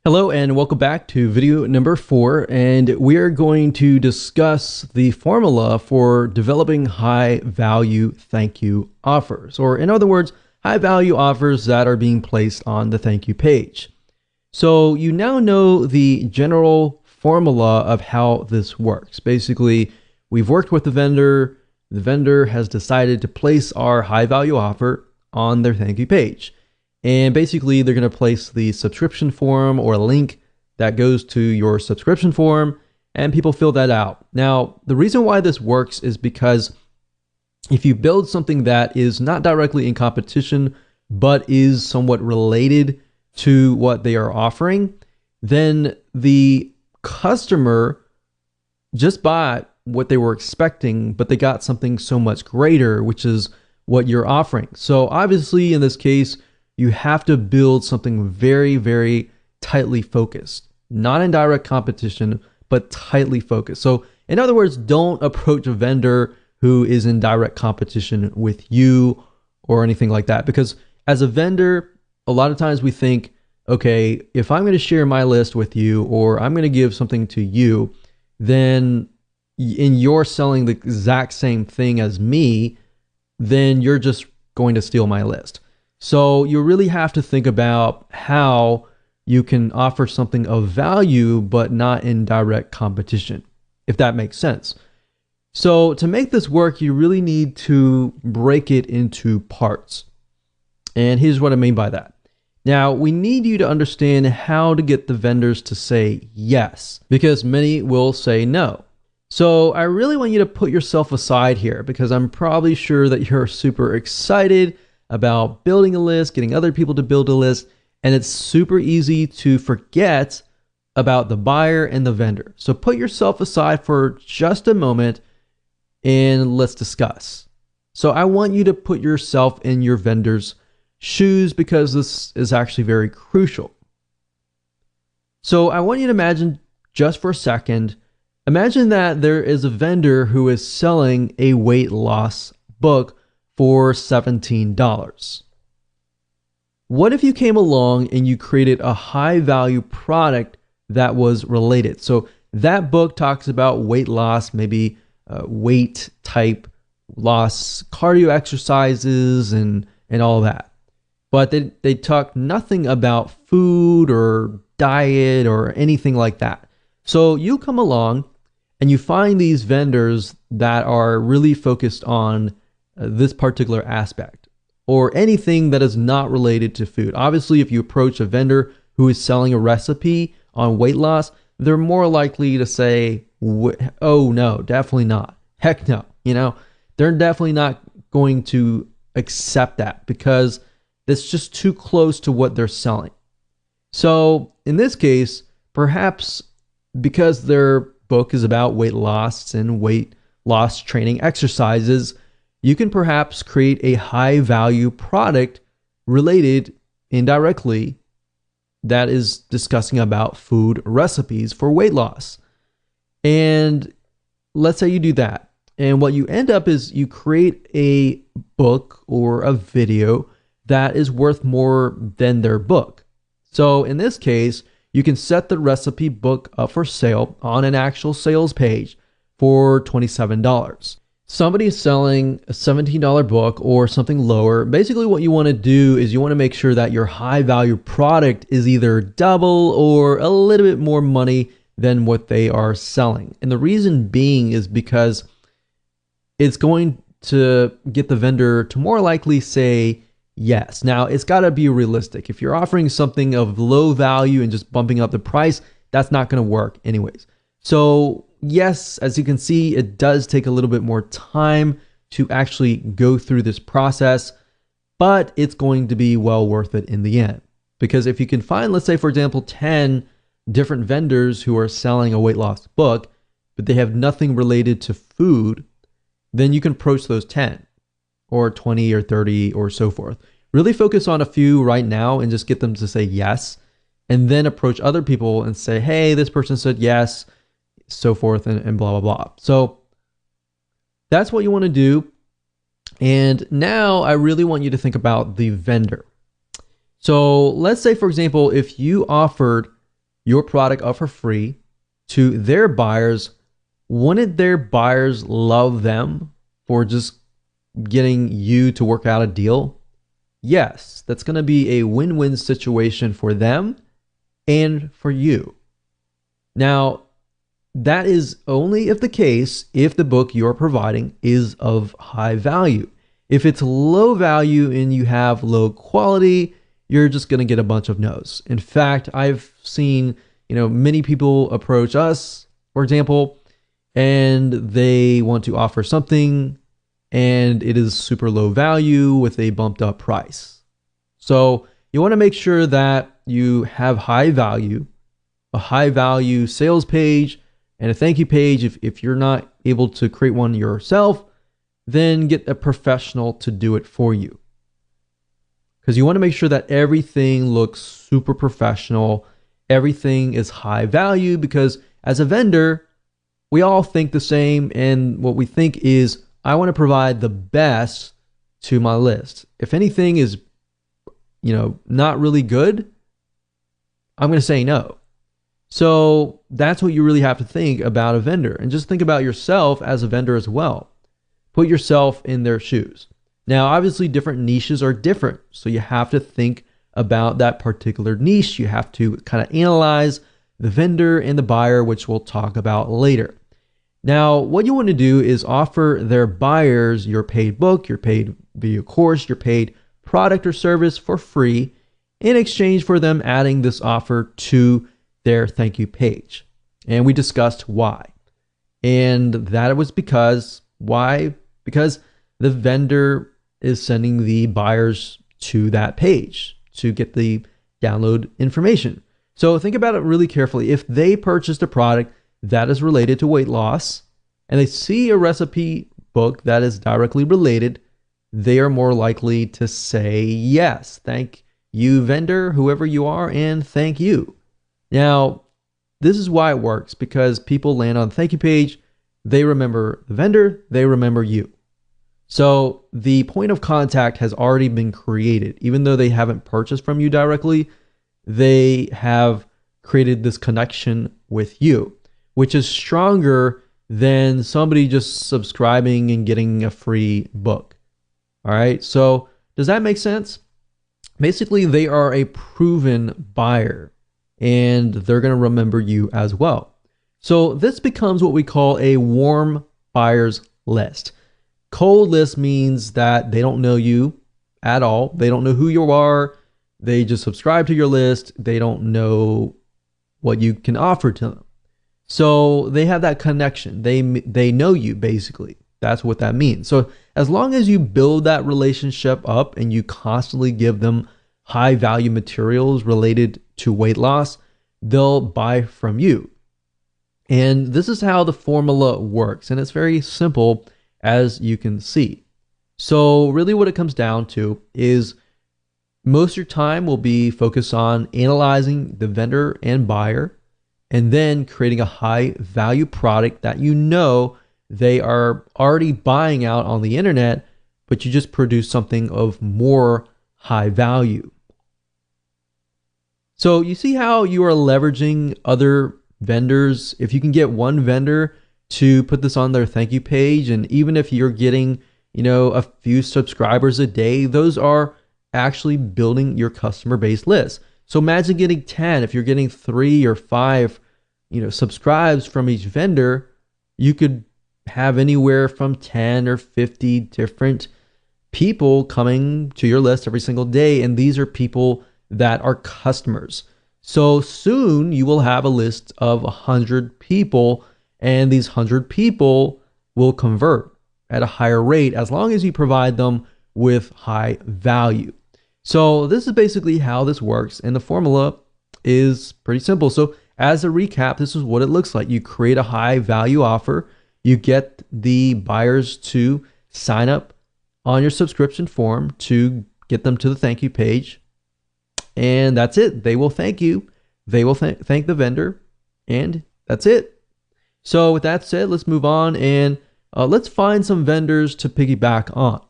Hello and welcome back to video number 4, and we are going to discuss the formula for developing high value thank you offers, or in other words, high value offers that are being placed on the thank you page. So you now know the general formula of how this works. Basically, we've worked with the vendor has decided to place our high value offer on their thank you page. And basically, they're going to place the subscription form or a link that goes to your subscription form, and people fill that out. Now, the reason why this works is because if you build something that is not directly in competition, but is somewhat related to what they are offering, then the customer just bought what they were expecting, but they got something so much greater, which is what you're offering. So obviously, in this case, you have to build something very, very tightly focused, not in direct competition, but tightly focused. So in other words, don't approach a vendor who is in direct competition with you or anything like that. Because as a vendor, a lot of times we think, okay, if I'm going to share my list with you, or I'm going to give something to you, then you're selling the exact same thing as me, then you're just going to steal my list. So you really have to think about how you can offer something of value, but not in direct competition, if that makes sense. So to make this work, you really need to break it into parts. And here's what I mean by that. Now, we need you to understand how to get the vendors to say yes, because many will say no. So I really want you to put yourself aside here, because I'm probably sure that you're super excited about building a list, getting other people to build a list, and it's super easy to forget about the buyer and the vendor. So put yourself aside for just a moment and let's discuss. So I want you to put yourself in your vendor's shoes, because this is actually very crucial. So I want you to imagine, just for a second, imagine that there is a vendor who is selling a weight loss book for $17. What if you came along and you created a high value product that was related? So that book talks about weight loss, maybe weight type loss, cardio exercises, and all that. But they talk nothing about food or diet or anything like that. So you come along and you find these vendors that are really focused on this particular aspect, or anything that is not related to food. Obviously, if you approach a vendor who is selling a recipe on weight loss, they're more likely to say, oh no, definitely not. Heck no. They're definitely not going to accept that, because it's just too close to what they're selling. So in this case, perhaps because their book is about weight loss and weight loss training exercises, you can perhaps create a high value product related indirectly that is discussing about food recipes for weight loss. And let's say you do that. And what you end up is you create a book or a video that is worth more than their book. So in this case, you can set the recipe book up for sale on an actual sales page for $27. Somebody is selling a $17 book or something lower. Basically, what you want to do is you want to make sure that your high value product is either double or a little bit more money than what they are selling. And the reason being is because it's going to get the vendor to more likely say yes. Now, it's got to be realistic. If you're offering something of low value and just bumping up the price, that's not going to work anyways. So yes, as you can see, it does take a little bit more time to actually go through this process, but it's going to be well worth it in the end. Because if you can find, let's say, for example, 10 different vendors who are selling a weight loss book, but they have nothing related to food, then you can approach those 10 or 20 or 30 or so forth. Really focus on a few right now and just get them to say yes, and then approach other people and say, hey, this person said yes, so forth, and blah, blah, blah. So that's what you want to do. And now I really want you to think about the vendor. So let's say, for example, if you offered your product up for free to their buyers, wouldn't their buyers love them for just getting you to work out a deal? Yes, that's going to be a win-win situation for them and for you. Now, that is only if the case if the book you're providing is of high value. If it's low value and you have low quality, you're just going to get a bunch of no's. In fact, I've seen, many people approach us, for example, and they want to offer something and it is super low value with a bumped up price. So you want to make sure that you have high value, a high value sales page and a thank you page. If you're not able to create one yourself, then get a professional to do it for you. Because you want to make sure that everything looks super professional. Everything is high value, because as a vendor, we all think the same. And what we think is, I want to provide the best to my list. If anything is, not really good, I'm going to say no. So that's what you really have to think about a vendor, and just think about yourself as a vendor as well. Put yourself in their shoes. Now, obviously different niches are different. So you have to think about that particular niche. You have to kind of analyze the vendor and the buyer, which we'll talk about later. Now, what you want to do is offer their buyers your paid book, your paid video course, your paid product or service for free in exchange for them adding this offer to their thank you page. And we discussed why. And that was because, why? Because the vendor is sending the buyers to that page to get the download information. So think about it really carefully. If they purchased a product that is related to weight loss and they see a recipe book that is directly related, they are more likely to say yes. Thank you, vendor, whoever you are, and thank you. Now, this is why it works, because people land on the thank you page, they remember the vendor, they remember you. So the point of contact has already been created. Even though they haven't purchased from you directly, they have created this connection with you, which is stronger than somebody just subscribing and getting a free book. All right, so does that make sense? Basically, they are a proven buyer and they're going to remember you as well. So this becomes what we call a warm buyers list. Cold list means that they don't know you at all. They don't know who you are. They just subscribe to your list. They don't know what you can offer to them. So they have that connection. They know you, basically. That's what that means. So as long as you build that relationship up and you constantly give them high value materials related to weight loss, they'll buy from you. And this is how the formula works. And it's very simple, as you can see. So really what it comes down to is most of your time will be focused on analyzing the vendor and buyer, and then creating a high value product that they are already buying out on the internet, but you just produce something of more high value. So you see how you are leveraging other vendors. If you can get one vendor to put this on their thank you page, and even if you're getting, a few subscribers a day, those are actually building your customer base list. So imagine getting 10. If you're getting 3 or 5, subscribes from each vendor, you could have anywhere from 10 or 50 different people coming to your list every single day. And these are people that are customers. So soon you will have a list of 100 people, and these 100 people will convert at a higher rate as long as you provide them with high value. So this is basically how this works, and the formula is pretty simple. So as a recap, this is what it looks like. You create a high value offer, you get the buyers to sign up on your subscription form to get them to the thank you page, and that's it. They will thank you, they will thank the vendor, and that's it. So with that said, let's move on and let's find some vendors to piggyback on.